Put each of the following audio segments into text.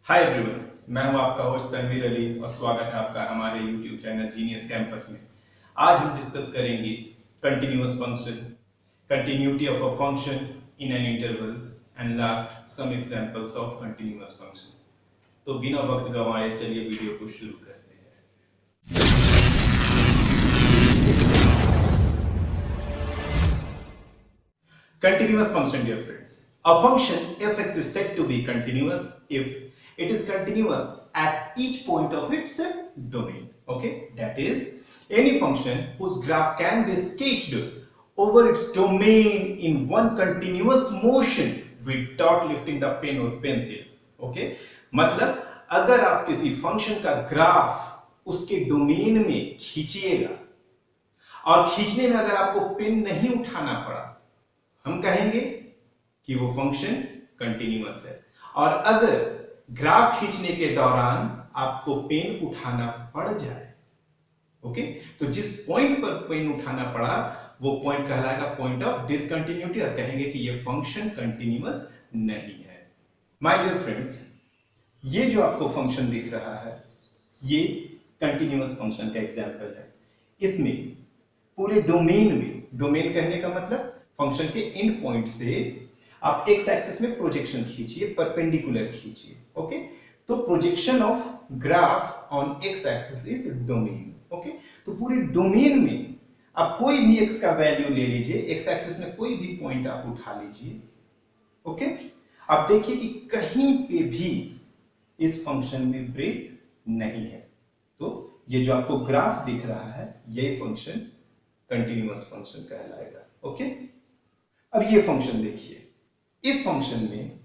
Hi everyone, मैं हूं आपका होस्ट तनवीर अली और स्वागत है आपका हमारे YouTube चैनल जीनियस कैंपस में। आज हम डिस्कस करेंगे continuous function, continuity of a function in an interval and last some examples of continuous function. तो बिना वक्त गंवाए चलिए वीडियो को शुरू करते हैं। Continuous function, dear friends. A function fx is said to be continuous if it is continuous at each point of its domain. Okay, that is any function whose graph can be sketched over its domain in one continuous motion without lifting the pen or pencil. Okay, मतलब अगर आप किसी function का graph उसके domain में खींचिएगा और खींचने में अगर आपको पेन नहीं उठाना पड़ा, हम कहेंगे कि वो फंक्शन कंटिन्यूअस है। और अगर ग्राफ खींचने के दौरान आपको पेन उठाना पड़ जाए, ओके, तो जिस पॉइंट पर पेन उठाना पड़ा वो पॉइंट कहलाएगा पॉइंट ऑफ डिसकंटिन्यूटी और कहेंगे कि ये फंक्शन कंटिन्यूअस नहीं है। माय डियर फ्रेंड्स, ये जो आपको फंक्शन दिख रहा है ये कंटिन्यूअस फंक्शन का एग्जांपल है। इसमें पूरे डोमेन में, डोमेन कहने का मतलब फंक्शन के एंड पॉइंट से आप एक्स एक्सिस में प्रोजेक्शन खींचिए, परपेंडिकुलर खींचिए। ओके, तो projection of graph on x axis is domain. Okay, तो पूरे डोमेन में आप कोई भी एक्स का वैल्यू ले लीजिए, एक्स एक्सिस में कोई भी पॉइंट आप उठा लीजिए। ओके, आप देखिए कि कहीं पे भी इस फंक्शन में ब्रेक नहीं है। तो ये जो आपको ग्राफ दिख रहा है यही फंक्शन कंटिन्यूअस फंक्शन कहलाएगा। ओके, अब ये फंक्शन देखिए, इस फंक्शन में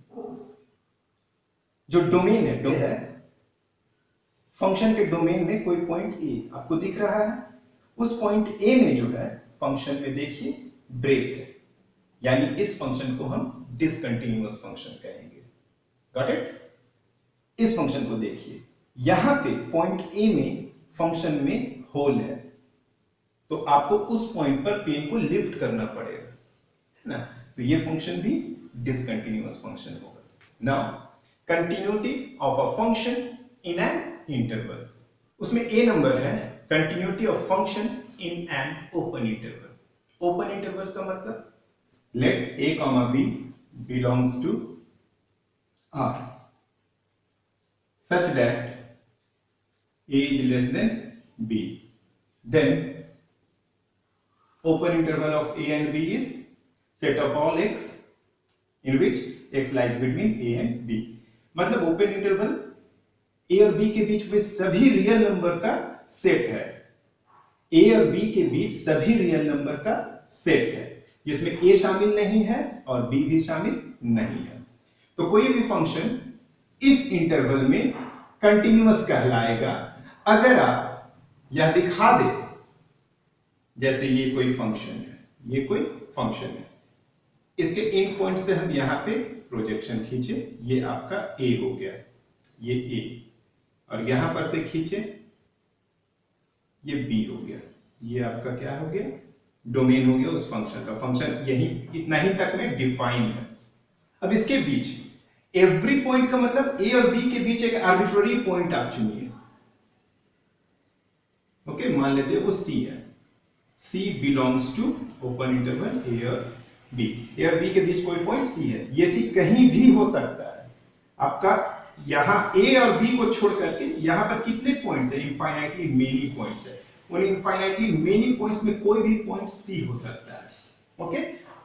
जो डोमेन है, फंक्शन के डोमेन में कोई पॉइंट ए आपको दिख रहा है, उस पॉइंट ए में जो है फंक्शन में देखिए ब्रेक है, यानी इस फंक्शन को हम डिसकंटिन्यूअस फंक्शन कहेंगे। Got it? इस फंक्शन को देखिए, यहां पे पॉइंट ए में फंक्शन में होल है, तो आपको उस पॉइंट पर पेन को लिफ्ट करना पड़ेगा, है ना? तो ये फंक्शन भी डिसकंटिन्यूअस फंक्शन होगा। Now continuity of a function in an interval, उसमें ए नंबर है continuity of function in an open interval. Open interval का मतलब late a comma b belongs to R such that a is less than b, then open interval of a and b is set of all x in which x lies between a and b। मतलब open interval a और b के बीच में सभी real number का set है। a और b के बीच सभी रियल नंबर का सेट है जिसमें a शामिल नहीं है और b भी शामिल नहीं है। तो कोई भी फंक्शन इस इंटरवल में कंटिन्यूअस कहलाएगा अगर आप यह दिखा दे, जैसे ये कोई फंक्शन है, ये कोई फंक्शन है, इसके एंड पॉइंट से हम यहां पे प्रोजेक्शन खींचे, ये आपका a हो गया, ये a, और यहां पर से खींचे, ये b हो गया, ये आपका क्या हो गया? डोमेन हो गया उस फंक्शन का। फंक्शन यही इतना ही तक में डिफाइन है। अब इसके बीच एवरी पॉइंट का मतलब a और b के बीच एक आर्बिट्ररी पॉइंट आप चुनिए। ओके, मान लेते हैं वो c है, c belongs to open interval a और b। a और b के बीच कोई पॉइंट c है, ये c कहीं भी हो सकता है आपका। यहां a और b को छोड़ करके यहां पर कितने पॉइंट्स है? इनफाइनाइटली मेनी पॉइंट्स है। उन इनफाइनाइटली मेनी पॉइंट्स में कोई भी पॉइंट c हो सकता है। ओके,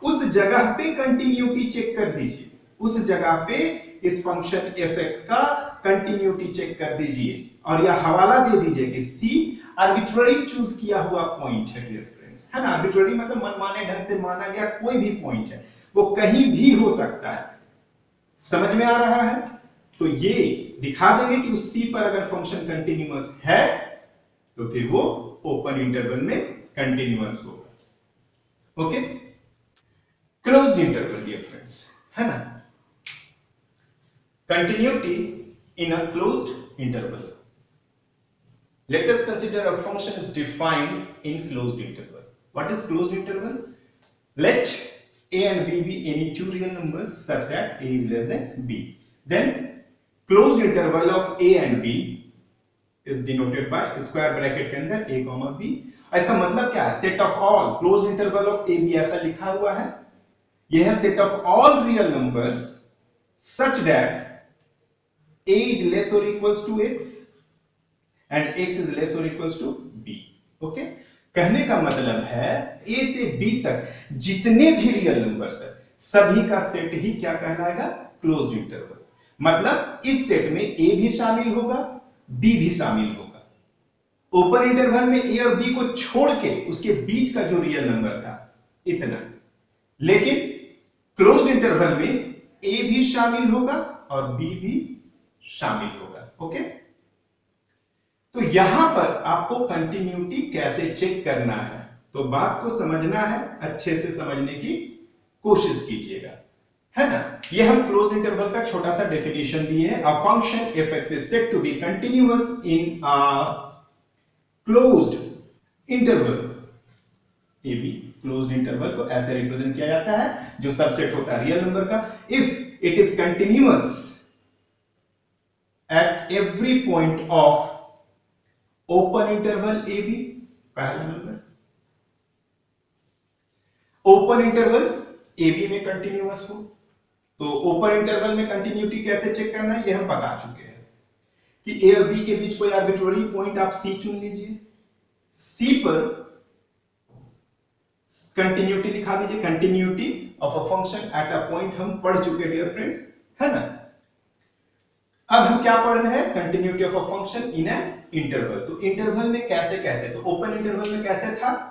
उस जगह पे कंटिन्यूटी चेक कर दीजिए, उस जगह पे इस फंक्शन fx का कंटिन्यूटी चेक कर दीजिए और यह हवाला दे दीजिए कि c आर्बिट्ररी चूज किया हुआ पॉइंट है, डियर फ्रेंड्स, है ना? आर्बिट्ररी मतलब मनमाने ढंग से माना गया कोई भी पॉइंट है, वो कहीं भी हो सकता है। समझ में आ रहा है? तो ये दिखा देंगे कि उस c पर अगर फंक्शन कंटिन्यूअस है तो फिर वो ओपन इंटरवल में कंटिन्यूअस होगा। Okay, closed interval, dear friends, है ना? Continuity in a closed interval. Let us consider a function is defined in closed interval. What is closed interval? Let a and b be any two real numbers such that a is less than b. Then closed interval of a and b is denoted by square bracket के अंदर a comma b। इसका मतलब क्या है? Set of all closed interval of a b ऐसा लिखा हुआ है। यह है set of all real numbers such that a is less or equals to x and x is less or equals to b। Okay, कहने का मतलब है a से b तक जितने भी रियल नंबर्स है सभी का सेट ही क्या कहलाएगा? Closed interval. मतलब इस सेट में a भी शामिल होगा, b भी शामिल होगा। ओपन इंटरवल में a और b को छोड़ के उसके बीच का जो रियल नंबर था इतना, लेकिन क्लोज्ड इंटरवल में a भी शामिल होगा और b भी शामिल होगा। ओके, तो यहां पर आपको कंटिन्यूटी कैसे चेक करना है, तो बात को समझना है, अच्छे से समझने की कोशिश कीजिएगा, है ना। ये हम क्लोज्ड इंटरवल का छोटा सा डेफिनेशन दिए है। A function f(x) is said to be continuous in a closed interval ab। Closed interval को ऐसे रिप्रेजेंट किया जाता है जो सबसेट होता है रियल नंबर का, if it is continuous at every point of open interval ab। पहला नंबर, ओपन इंटरवल ab में कंटिन्यूअस हो। तो ओपन इंटरवल में कंटिन्यूटी कैसे चेक करना है ये हम बता चुके हैं कि a और b के बीच कोई आर्बिट्रेरी पॉइंट आप c चुन लीजिए, c पर कंटिन्यूटी दिखा दीजिए। Continuity of a function at a point हम पढ़ चुके डियर फ्रेंड्स, है ना। अब हम क्या पढ़ रहे हैं? Continuity of a function in an interval. तो इंटरवल में कैसे कैसे, तो ओपन इंटरवल में कैसे था?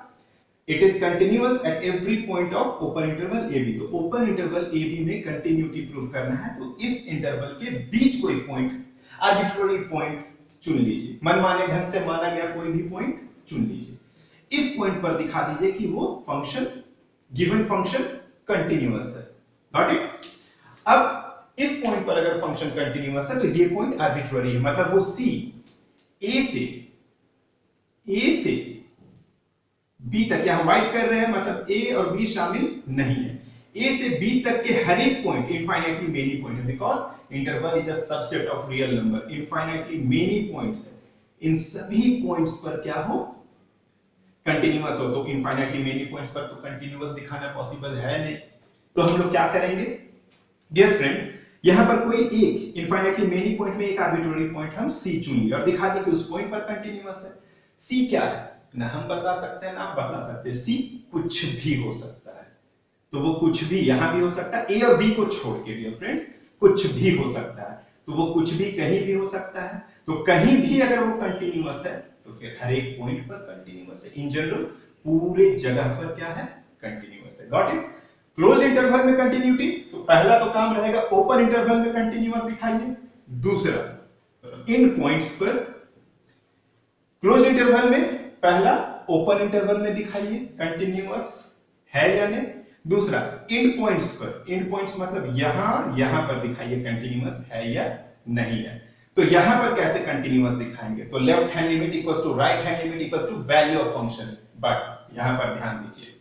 It is continuous at every point of open interval ab। तो ओपन इंटरवल ab में कंटिन्यूटी प्रूव करना है तो इस इंटरवल के बीच कोई पॉइंट, आर्बिट्रेरी पॉइंट चुन लीजिए, मनमाने ढंग से माना गया कोई भी पॉइंट चुन लीजिए। इस पॉइंट पर दिखा दीजिए कि वो फंक्शन, गिवन फंक्शन कंटिन्यूअस है। Got it? अब इस पॉइंट पर अगर फंक्शन कंटिन्यूअस है तो ये पॉइंट आर्बिट्रेरी है, मतलब वो c a से b तक, यहां वाइट कर रहे हैं मतलब a और b शामिल नहीं है। a से b तक के हर एक पॉइंट इनफाइनाइटली मेनी पॉइंट है, because interval is a subset of real number. Infinitely many points है, इन सभी पॉइंट्स पर क्या हो? कंटिन्यूअस हो। तो इनफाइनाइटली मेनी पॉइंट्स पर तो कंटिन्यूअस दिखाना पॉसिबल है नहीं, तो हम लोग क्या करेंगे डियर फ्रेंड्स? यहां पर कोई एक इनफाइनाइटली मेनी पॉइंट में एक आर्बिट्रेरी पॉइंट हम c चुन लिया और दिखा दें कि उस पॉइंट पर कंटिन्यूअस है। c क्या है? ना हम बता सकते हैं ना आप बता सकते हैं। c कुछ भी हो सकता है, तो वो कुछ भी यहां भी हो सकता है, a और b को छोड़ के डियर फ्रेंड्स कुछ भी हो सकता है, तो वो कुछ भी कहीं भी हो सकता है। तो कहीं भी अगर वो कंटिन्यूअस है तो फिर हर एक पॉइंट पर कंटिन्यूअस है। इन जनरल पूरे जगह पर क्या है? कंटिन्यूअस है। Got it? क्लोज्ड इंटरवल में कंटिन्यूटी, तो पहला तो काम रहेगा ओपन इंटरवल में कंटिन्यूअस दिखाइए। दूसरा इन पॉइंट्स पर, क्लोज्ड इंटरवल में पहला ओपन इंटरवल में दिखाइए कंटिन्यूअस है या नहीं। दूसरा इन पॉइंट्स पर, इन पॉइंट्स मतलब यहां पर दिखाइए कंटिन्यूअस है या नहीं है। तो यहां पर कैसे कंटिन्यूअस दिखाएंगे? तो left hand limit equals to right hand limit equals to value of function. But यहां पर ध्यान दीजिए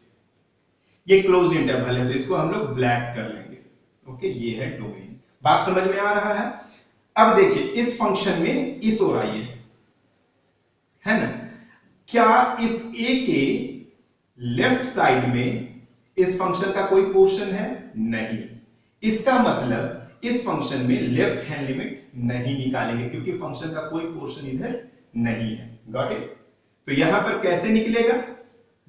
ये क्लोज्ड इंटरवल है तो इसको हम लोग ब्लैक कर लेंगे। ओके, ये है डोमेन। बात समझ में आ रहा है? अब देखिए इस फंक्शन में इस ओर आइए, है ना। क्या इस a के लेफ्ट साइड में इस फंक्शन का कोई पोर्शन है? नहीं। इसका मतलब इस फंक्शन में लेफ्ट हैंड लिमिट नहीं निकालेंगे क्योंकि फंक्शन का कोई पोर्शन इधर नहीं है। Got it? तो यहां पर कैसे निकलेगा?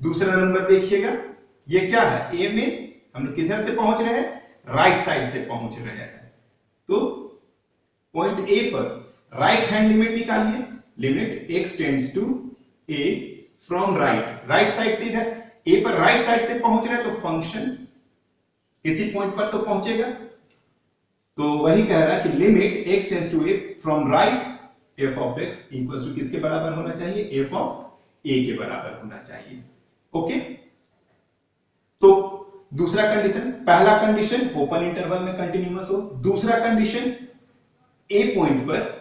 दूसरा नंबर देखिएगा, ये क्या है? a में हम लोग किधर से पहुंच रहे हैं? राइट साइड से पहुंच रहे हैं। तो पॉइंट a पर राइट हैंड लिमिट निकालिए। Limit x tends to a from right, right side से इधर a पर राइट साइड से पहुंच रहे हैं तो फंक्शन किसी पॉइंट पर तो पहुंचेगा। तो वही कह रहा है कि limit x tends to a from right f of x equals to किसके बराबर होना चाहिए? f ऑफ a के बराबर होना चाहिए। ओके, तो दूसरा कंडीशन, पहला कंडीशन ओपन इंटरवल में कंटिन्यूअस हो। दूसरा कंडीशन a पॉइंट पर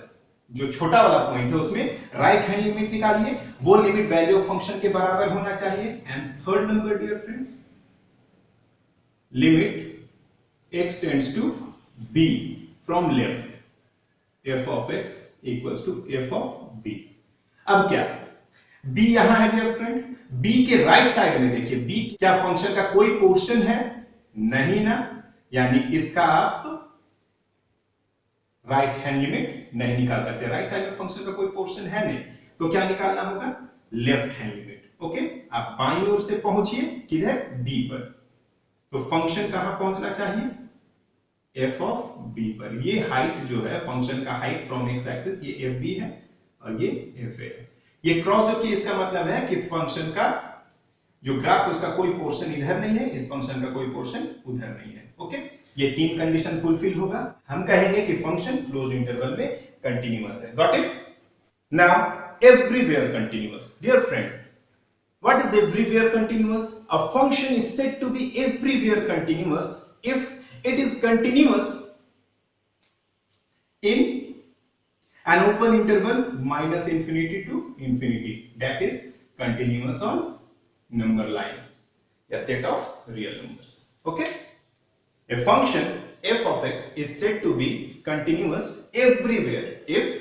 जो छोटा वाला पॉइंट है उसमें राइट हैंड लिमिट निकालिए, वो लिमिट वैल्यू ऑफ फंक्शन के बराबर होना चाहिए। And third number dear friends, limit x tends to b from left, f of x equals to f of b। अब क्या b यहां है डियर फ्रेंड, b के राइट साइड में देखिए b क्या फंक्शन का कोई पोर्शन है? नहीं ना, यानी इसका आप राइट हैंड लिमिट नहीं निकाल सकते। राइट साइड में फंक्शन का कोई पोर्शन है नहीं, तो क्या निकालना होगा? Left hand limit. ओके, आप बाईं ओर से पहुंचिए किधर? b पर। तो फंक्शन कहां पहुंचना चाहिए? f of b पर। ये हाइट जो है फंक्शन का हाइट फ्रॉम x एक्सिस, ये fb है और ये fa है। ये क्रॉस होकर इसका मतलब है कि फंक्शन का जो ग्राफ उसका कोई पोर्शन इधर नहीं है, इस फंक्शन का कोई पोर्शन उधर नहीं है। ओके, ये तीन कंडीशन फुलफिल होगा, हम कहेंगे कि फंक्शन क्लोज्ड इंटरवल में कंटीन्यूअस है। Got it? Now everywhere continuous. Dear friends, what is everywhere continuous? A function is said to be everywhere continuous if it is continuous in an open interval minus infinity to infinity, that is continuous on number line, a set of real numbers. Okay, a function f of x is said to be continuous everywhere if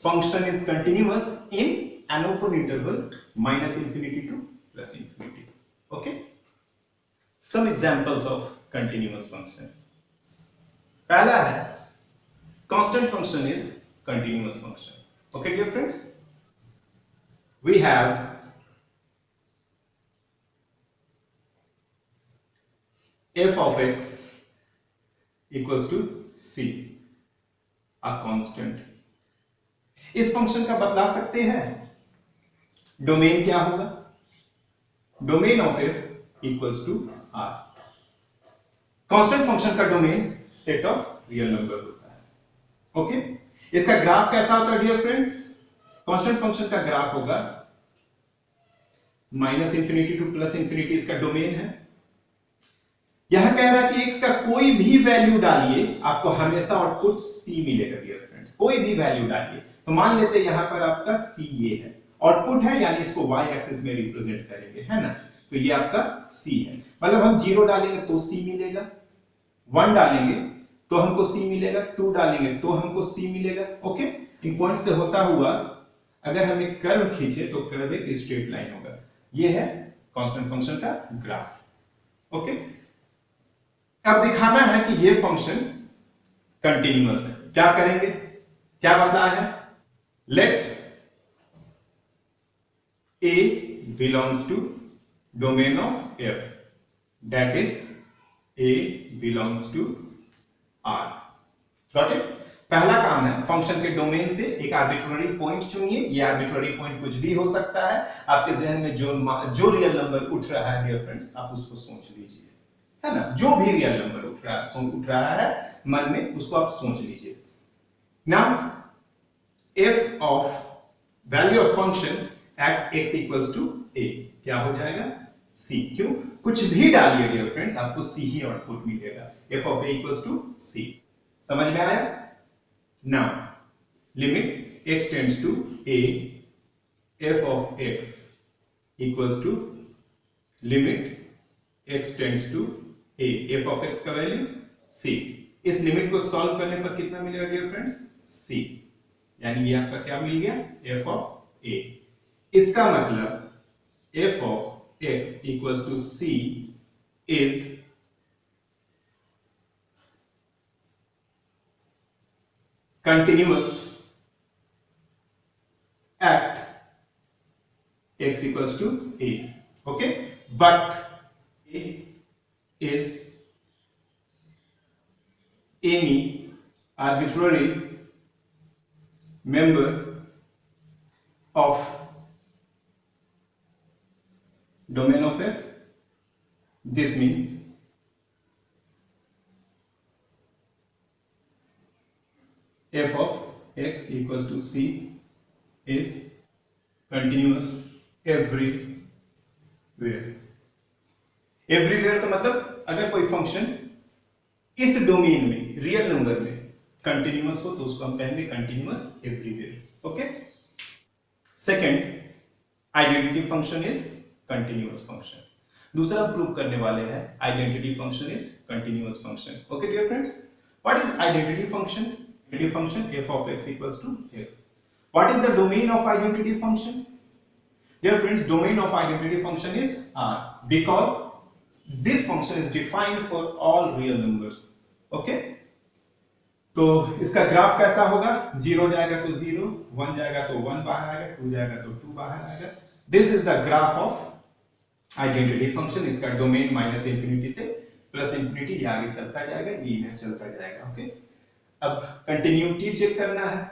function is continuous in an open interval minus infinity to plus infinity. Okay, some examples of continuous function. पहला है constant function is continuous function. Okay dear friends, we have f of x equals to c, a constant. इस function का बतला सकते हैं domain क्या होगा? Domain of f equals to r। Constant function का domain set of real number होता है। ओके, इसका ग्राफ कैसा होता है डियर फ्रेंड्स? कांस्टेंट फंक्शन का ग्राफ होगा minus infinity to plus infinity, इसका डोमेन है। यह कह रहा है कि x का कोई भी वैल्यू डालिए आपको हमेशा आउटपुट c मिलेगा डियर फ्रेंड्स, कोई भी वैल्यू डालिए। तो मान लेते हैं यहां पर आपका c ये है, आउटपुट है, यानी इसको y एक्सिस में रिप्रेजेंट करेंगे, है ना? तो ये आपका c है, मतलब हम 0 डालेंगे तो c मिलेगा, 1 डालेंगे तो हमको c मिलेगा, 2 डालेंगे तो हमको c मिलेगा। ओके, इन पॉइंट से होता हुआ अगर हम एक कर्व खींचे तो कर्व एक स्ट्रेट लाइन होगा। ये है कांस्टेंट फंक्शन का ग्राफ। ओके, अब दिखाना है कि ये फंक्शन कंटीन्यूअस है। क्या करेंगे? क्या बतलाया है? Let a belongs to domain of f, that is a belongs to r. Got it? पहला काम है फंक्शन के डोमेन से एक आर्बिट्ररी पॉइंट चुनिए। ये आर्बिट्ररी पॉइंट कुछ भी हो सकता है, आपके जहन में जो रियल नंबर उठ रहा है डियर फ्रेंड्स, आप उसको सोच लीजिए, है ना? जो भी रियल नंबर उठ रहा है मन में, उसको आप सोच लीजिए। Now f of value of function at x equals to a क्या हो जाएगा? c। क्यों? कुछ भी डालिए डियर फ्रेंड्स, आपको c ही आउटपुट मिलेगा। f of a equals to c। समझ में आया? Now limit x tends to a, f of x equals to limit x tends to a, f of x का वैल्यू c। इस limit को solve करने पर कितना मिलेगा डियर फ्रेंड्स? c, यानी ये आपका क्या मिल गया? f of a। इसका मतलब f of x equals to c is continuous at x equals to a. Okay, but a is any arbitrary member of domain of f. This means f of x equals to c is continuous everywhere. Everywhere का मतलब अगर कोई function इस domain में real number में continuous हो तो उसको हम कहेंगे continuous everywhere. Okay, second identity function is continuous function. दूसरा हम प्रूव करने वाले हैं identity function is continuous function. Okay dear friends, what is identity function? function f of x equals to x. What is the domain of identity function? Dear friends, domain of identity function is R, because this function is defined for all real numbers. Okay, तो इसका graph कैसा होगा? 0 जाएगा तो 0, 1 जाएगा तो 1 बाहर आएगा, 2 जाएगा तो 2 बाहर आएगा. This is the graph of identity function. इसका डोमेन माइनस इंफिनिटी से प्लस इंफिनिटी, ये आगे चलता जाएगा, ये इधर चलता जाएगा. ओके, अब कंटिन्यूटी चेक करना है.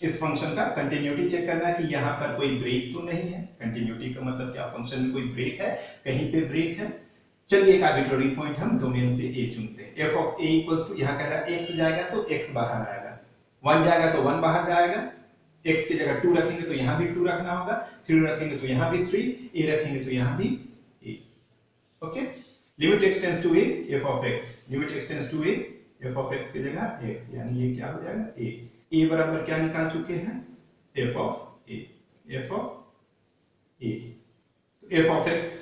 इस फंक्शन का कंटिन्यूटी चेक करना है कि यहाँ पर कोई ब्रेक तो नहीं है. कंटिन्यूटी का मतलब क्या? फंक्शन में कोई ब्रेक है, कहीं पे ब्रेक है. चलिए एक आर्बिट्ररी पॉइंट हम डोमेन से a चुनते हैं. f of a equals to, यहाँ कह रहा है x जाएगा तो x बाहर आएगा, 1 जाएगा तो 1 बाहर जाएगा, x की जगह 2 रखेंगे तो यहाँ भी 2 रखना होगा, 3 रखेंगे तो यहाँ भी 3, a रखेंगे तो यहाँ भी a. Okay, limit x tends to a f of x, limit x tends to a f of x की जगह x, यानी ये क्या हो जाएगा? a बराबर क्या निकाल चुके हैं? f of a, f of a, f of x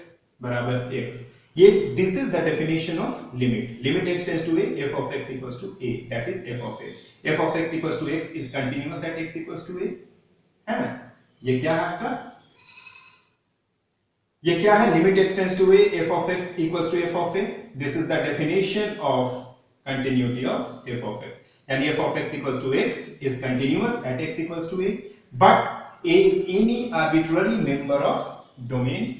बराबर x. ये this is the definition of limit. Limit extends to a, f of x equals to a, that is f of a. f of x equals to x is continuous at x equals to a, है ना? ये क्या है आपका? ये क्या है? Limit extends to a, f of x equals to f of a. This is the definition of continuity of f of x. यानी f of x equals to x is continuous at x equals to a, but a is any arbitrary member of domain.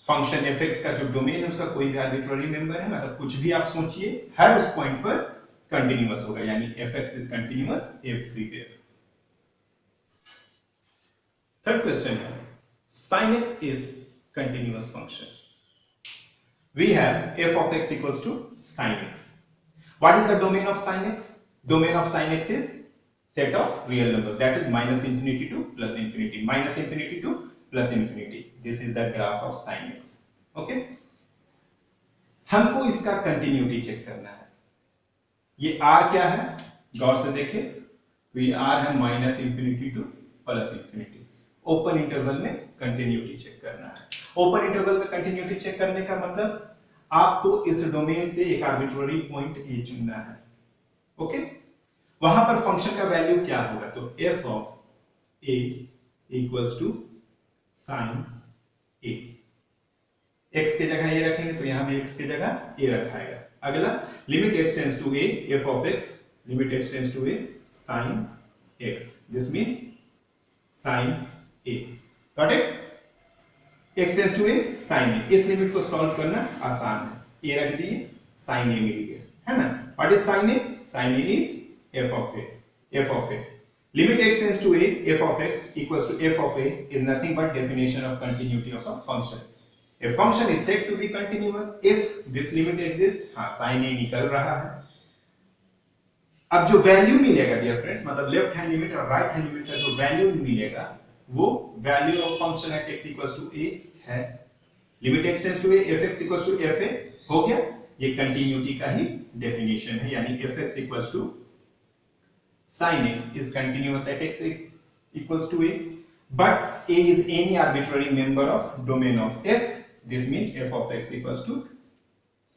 Function fx का जो domain है उसका कोई भी arbitrary member है, मतलब कुछ भी आप सोचिए, हर उस पॉइंट पर कंटीन्यूअस होगा, यानी fx is continuous everywhere. Third question है, sin x is continuous function. We have f of x equals to sin x. What is the domain of sin x? Domain of sin x is set of real numbers, that is minus infinity to plus infinity, minus infinity to plus infinity. This is the graph of sin x. Okay, हमको इसका continuity check करना है. ये r क्या है? गौर से देखें तो ये r है minus infinity to plus infinity. Open interval में कंटिन्यूटी चेक करना है. ओपन इंटरवल में कंटिन्यूटी चेक करने का मतलब आपको इस डोमेन से एक आर्बिट्ररी पॉइंट a चुनना है. ओके, वहां पर फंक्शन का वैल्यू क्या होगा? तो f of a equals to sin a. x के जगह a रखेंगे तो यहां भी x की जगह a रखाएगा. अगला, limit x tends to a f of x, limit x tends to a sin x. This mean sin a. Got it? X tends to a sin a. इस लिमिट को सॉल्व करना आसान है. a रख दिए, sin a मिल गया, है ना? What is sin a? sin a is f of a, f of a. Limit extends to a, f of x equals to f of a is nothing but definition of continuity of a function. A function is said to be continuous if this limit exists. हाँ, sin a निकल रहा है. अब जो value मिलेगा dear friends, मतलब left hand limit और right hand limit का जो वैल्यू मिलेगा वो value of function at x equals to a है. Limit x tends to a, f x equals to f a हो गया. ये कंटिन्यूटी का ही डेफिनेशन है, यानी f x equals to sin x is continuous at x equals to a, but a is any arbitrary member of domain of f. This means f of x equals to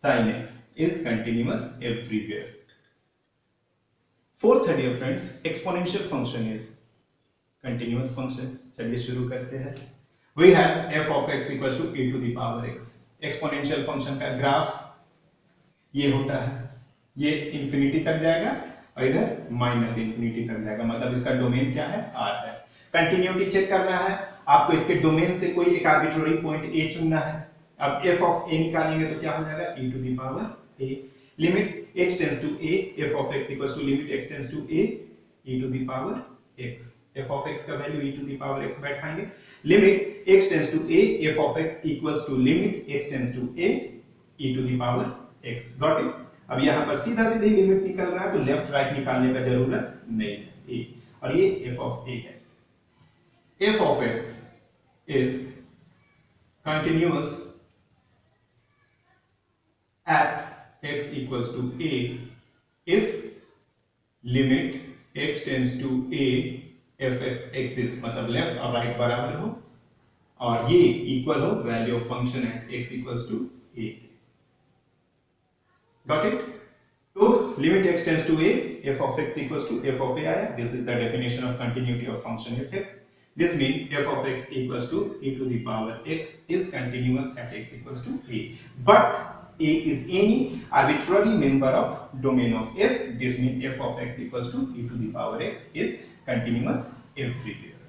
sin x is continuous everywhere. Fourth, dear friends, exponential function is continuous function. चलिए शुरू करते हैं. We have f of x equals to a to the power x. Exponential function का graph ये होता है, ये infinity तक जाएगा और इधर माइनस इंफिनिटी तक जाएगा, मतलब इसका डोमेन क्या है? R है. कंटिन्यूटी चेक करना है, आपको इसके डोमेन से कोई एक आर्बिट्ररी पॉइंट a चुनना है. अब f of a निकालेंगे तो क्या हो जाएगा? e to the power a. Limit x tends to a, f of x equals to limit x tends to a e to the power x. f of x का value e to the power x बैठाएंगे. Limit x tends to a, f of x equals to limit x tends to a e to the power x. Got it? अब यहाँ पर सीधा सीधे limit निकल रहा है तो लेफ्ट राइट निकालने का जरूरत नहीं है. a, और ये f of a है. f of x is continuous at x equals to a if limit x tends to a fx exists, मतलब लेफ्ट और राइट बराबर हो और ये इक्वल हो value of function at x equals to a. Got it? So limit x tends to a, f of x equals to f of a. This is the definition of continuity of function fx. This means f of x equals to e to the power x is continuous at x equals to a. But a is any arbitrary member of domain of f. This means f of x equals to e to the power x is continuous everywhere.